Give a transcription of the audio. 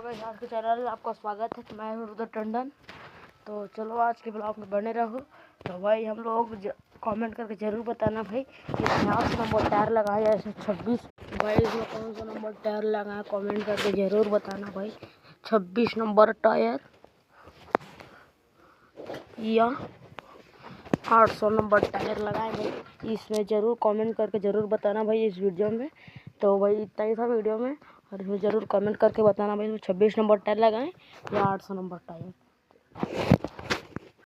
Guys, आज के channel में आपका स्वागत है। मैं हूँ रुद्र टंडन। तो चलो आज के ब्लॉग में बने रहो। तो भाई हम लोग कमेंट करके ज़रूर बताना भाई इसमें 8 नंबर टायर लगाया है, इसमें 26 भाई इसमें कौन सा नंबर टायर लगाया, कमेंट करके ज़रूर बताना भाई। 26 नंबर टायर या 800 नंबर टायर लगाए भाई, इसमें ज़रूर कमेंट करके ज़रूर बताना भाई इस वीडियो में। तो भाई इतना ही था वीडियो में, और इसमें ज़रूर कमेंट करके बताना भाई इसमें 26 नंबर टायर लगाएं या 800 नंबर टायर।